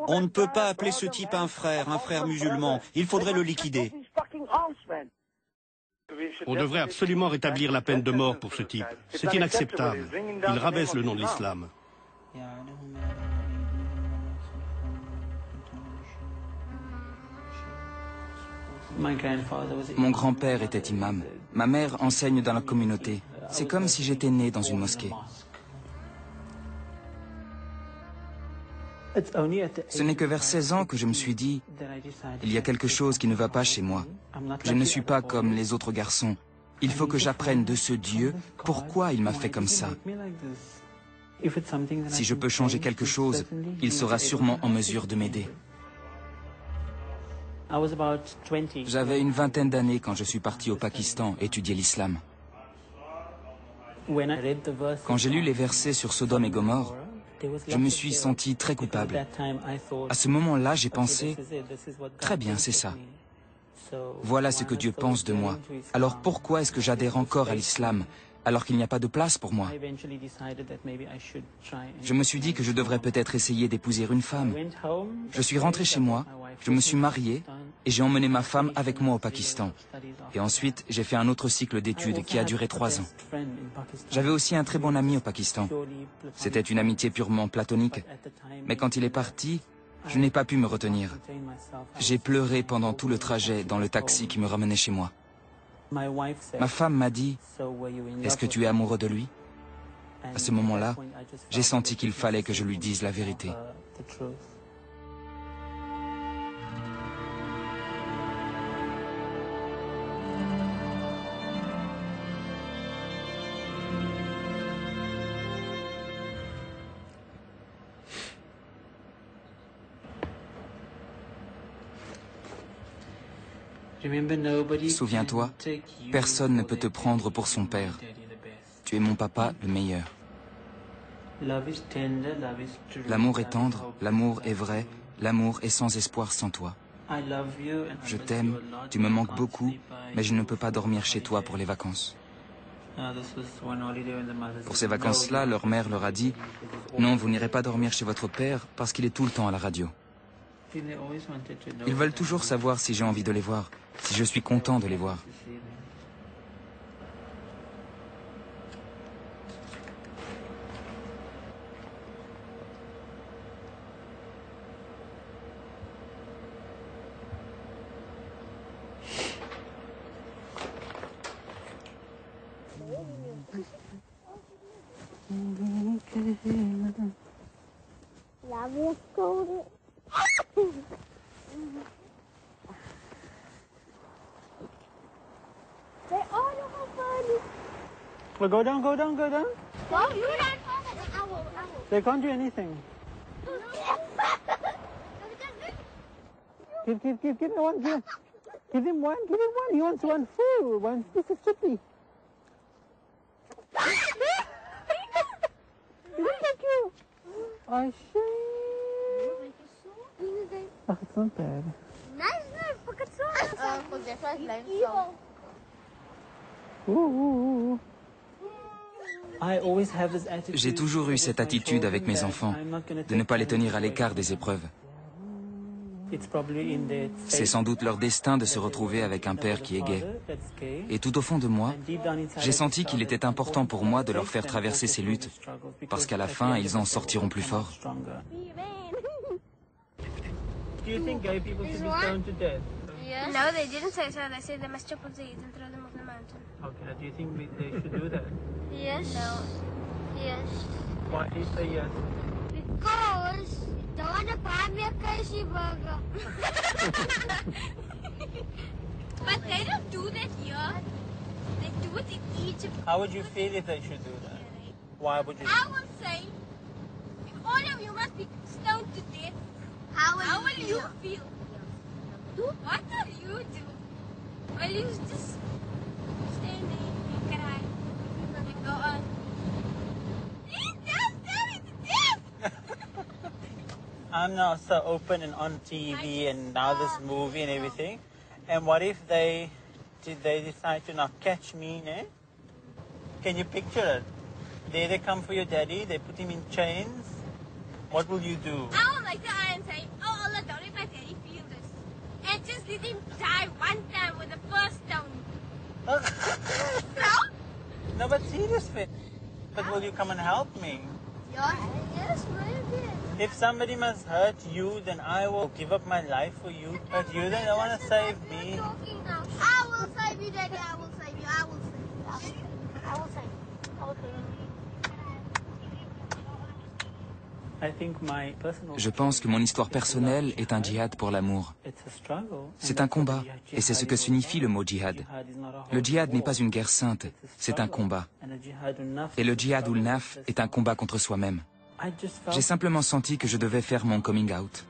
On ne peut pas appeler ce type un frère musulman. Il faudrait le liquider. On devrait absolument rétablir la peine de mort pour ce type. C'est inacceptable. Il rabaisse le nom de l'islam. Mon grand-père était imam. Ma mère enseigne dans la communauté. C'est comme si j'étais né dans une mosquée. Ce n'est que vers 16 ans que je me suis dit, il y a quelque chose qui ne va pas chez moi. Je ne suis pas comme les autres garçons. Il faut que j'apprenne de ce Dieu pourquoi il m'a fait comme ça. Si je peux changer quelque chose, il sera sûrement en mesure de m'aider. J'avais une vingtaine d'années quand je suis parti au Pakistan étudier l'islam. Quand j'ai lu les versets sur Sodome et Gomorrhe, je me suis senti très coupable. À ce moment-là, j'ai pensé, très bien, c'est ça. Voilà ce que Dieu pense de moi. Alors pourquoi est-ce que j'adhère encore à l'islam alors qu'il n'y a pas de place pour moi? Je me suis dit que je devrais peut-être essayer d'épouser une femme. Je suis rentré chez moi, je me suis marié et j'ai emmené ma femme avec moi au Pakistan. Et ensuite, j'ai fait un autre cycle d'études qui a duré 3 ans. J'avais aussi un très bon ami au Pakistan. C'était une amitié purement platonique. Mais quand il est parti, je n'ai pas pu me retenir. J'ai pleuré pendant tout le trajet dans le taxi qui me ramenait chez moi. Ma femme m'a dit, « Est-ce que tu es amoureux de lui ?» À ce moment-là, j'ai senti qu'il fallait que je lui dise la vérité. Souviens-toi, personne ne peut te prendre pour son père. Tu es mon papa, le meilleur. L'amour est tendre, l'amour est vrai, l'amour est sans espoir sans toi. Je t'aime, tu me manques beaucoup, mais je ne peux pas dormir chez toi pour les vacances. Pour ces vacances-là, leur mère leur a dit « Non, vous n'irez pas dormir chez votre père parce qu'il est tout le temps à la radio. » Ils veulent toujours savoir si j'ai envie de les voir, si je suis content de les voir. Well, go down, go down, go down. No, you don't. They can't do anything. Give him one, give him one. He wants one full. One piece of chippy. Look at you. Oh, shame. Oh, it's not bad. J'ai toujours eu cette attitude avec mes enfants, de ne pas les tenir à l'écart des épreuves. C'est sans doute leur destin de se retrouver avec un père qui est gay. Et tout au fond de moi, j'ai senti qu'il était important pour moi de leur faire traverser ces luttes, parce qu'à la fin, ils en sortiront plus forts. No, they didn't say so. They said they must chop up the ears and throw them off the mountain. Okay, do you think they should do that? Yes. No. Yes. Why do you say yes? Because they want to buy me a Casey burger. But they don't do that here. They do it in Egypt. How would you feel if they should do that? Why would you? I would say, all of you must be stoned to death. How will you feel? What will you do? Will you just stand there and cry and go on? He's just telling the death! I'm now so open and on TV and now this movie and everything. And what if they decide to not catch me, ne? Can you picture it? There they come for your daddy, they put him in chains. What will you do? I will make the iron say, serious for it. But will you come and help me? Yeah, yes, maybe. If somebody must hurt you, then I will give up my life for you. But you don't want to save me. Talking now. I will save you, Daddy. I will save you. I will save you. I will save you. I will save you. I think my personal... Je pense que mon histoire personnelle est un djihad pour l'amour. C'est un combat, et c'est ce que signifie le mot djihad. Le djihad n'est pas une guerre sainte, c'est un combat. Et le djihad ou le naf est un combat contre soi-même. J'ai simplement senti que je devais faire mon coming out.